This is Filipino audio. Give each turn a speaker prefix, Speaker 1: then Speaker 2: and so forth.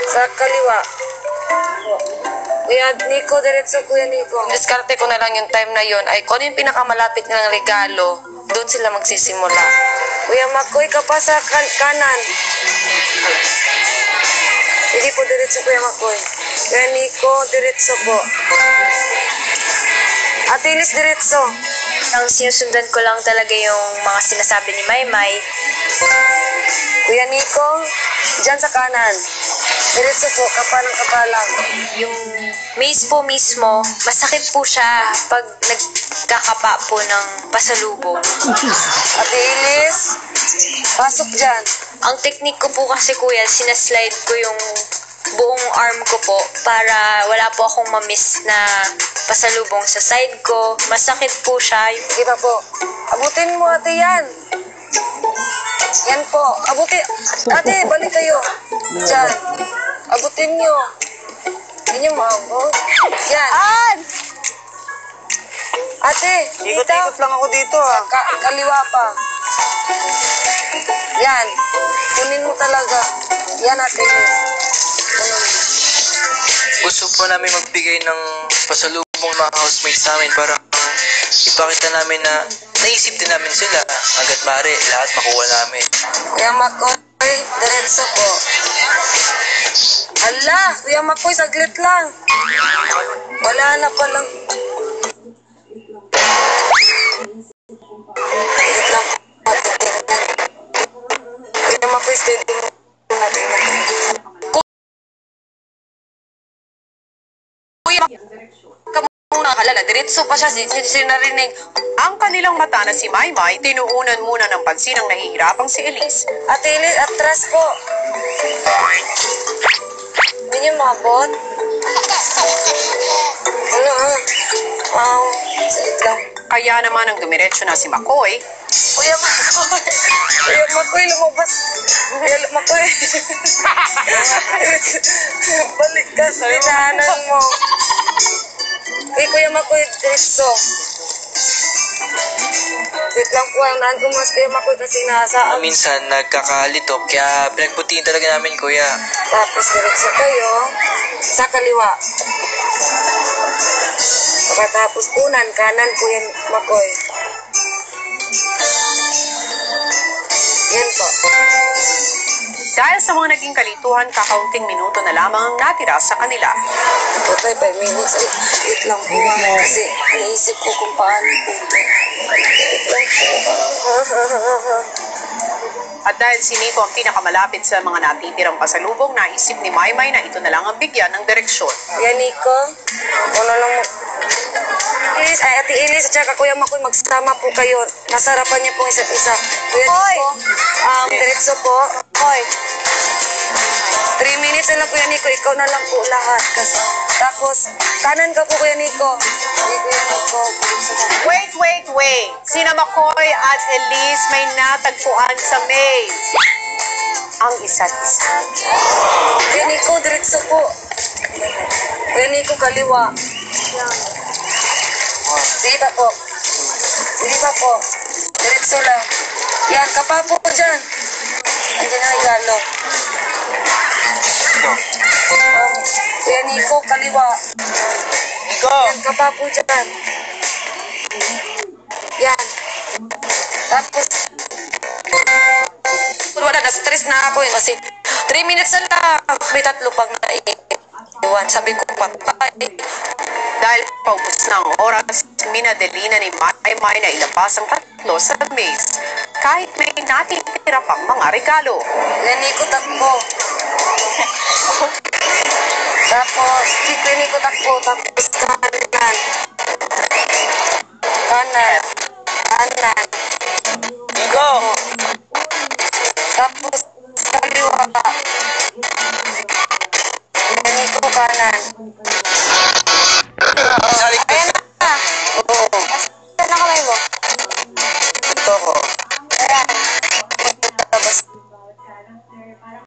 Speaker 1: Sa kaliwa. Kuya Nico, diretso Kuya Nico.
Speaker 2: Diskarte ko na lang yung time na yon ay kung ano yung pinakamalapit ng regalo, doon sila magsisimula.
Speaker 1: Kuya Makoy ka pa sa kanan. Hindi po diretso Kuya Makoy. Kuya Nico, diretso po. Ate Ilis, diretso.
Speaker 3: Ang sinusundan ko lang talaga yung mga sinasabi ni Maymay.
Speaker 1: Kuya Nico, dyan sa kanan. Diretso po, kapalang kapalang.
Speaker 3: Yung maze po mismo, masakit po siya pag nagkakapa po ng pasalubong.
Speaker 1: Ate Ilis, pasok dyan.
Speaker 3: Ang technique ko po kasi kuya, sinaslide ko yung buong arm ko po para wala po akong mamiss na pasalubong sa side ko. Masakit po siya.
Speaker 1: Kita po. Abutin mo ate yan. Yan po. Abutin. Ate, balik kayo. Diyan. Abutin nyo. Hindi nyo maabot. Yan. Ate,
Speaker 4: Ikot-ikot lang ako dito ah.
Speaker 1: Kaliwa pa. Yan. Kunin mo talaga. Yan ate.
Speaker 4: Gusto po namin magbigay ng pasalubong mga housemates namin para ipakita namin na naisip din namin sila. Hanggat maaari, lahat makuha namin.
Speaker 1: Kuya Makoy, diretso po. Hala, Kuya Makoy, saglit lang. Wala na palang. Saglit lang po. Kuya Makoy, steady mo natin.
Speaker 2: Kuya, ka muna kalala, diretso pa siya, sinarinig.
Speaker 5: Ang kanilang mata na si Maymay, tinuunan muna ng pansin ang nahihirapang si Elise.
Speaker 1: Ate Ilis, atras po. Hindi niyo maabot? Ano Wow, saglit lang.
Speaker 5: Kaya naman ang dumiretso na si Makoy,
Speaker 1: Kuya Makoy. Kuya Makoy, lumabas. Kuya Makoy. Balik ka sa pinahanan mo. Kuya Makoy, diretso. Wait lang po, ang naan ko mas Kuya Makoy kasi nasa.
Speaker 4: Minsan, nagkakalito, kaya pinagbutihin talaga namin, kuya.
Speaker 1: Tapos diretso kayo sa kaliwa. Pagkatapos unan, kanan Kuya Makoy. Yan po.
Speaker 5: dahil sa mga naging kalituhan, kakaunting minuto na lamang ang natira sa kanila.
Speaker 1: Okay, 5 minutes. Wait lang po. Kasi naisip ko kung paano po ito. Wait lang po.
Speaker 5: At dahil si Nico ang pinakamalapit sa mga natitirang pasalubong, naisip ni Maymay na ito na lang ang bigyan ng direksyon.
Speaker 1: Yan, Nico. Ano lang mo. Please, Ate Ilis at saka Kuya Makoy, magsama po kayo. Nasarapan niyo po isa't isa. Kuya Nico, diretso po. Hoy. 3 minutes na lang Kuya Nico, ikaw na lang po lahat. Tapos, kanan ka po Kuya Nico. Kuya Nico.
Speaker 5: Wait! Sina Makoy at Elise may natagpuan sa maze. Ang isa't isa.
Speaker 1: Kuya Nico, diretso po. Kuya Nico, kaliwa. Sige pa po. Diretso lang. Yan, kapa po dyan. Andiyan na regalo. Kuya Nico, kaliwa.
Speaker 4: Nico!
Speaker 1: Yan, kapa po dyan. Yan. Tapos,
Speaker 2: Wala, na-stress na ako kasi 3 minutes na lang. May 3 pang naiiwan. Sabi ko, patay.
Speaker 5: Dahil paubos na ang oras, minadelina ni Maymay na ilabas ang 3 sa maze. Kahit may natitira pang mga regalo.
Speaker 1: Kuya Nico, takbo. Tapos, Kuya Nico, takbo. Tapos, kanan.
Speaker 4: Nico!
Speaker 1: Tapos, kaliwa. Kuya Nico, kanan.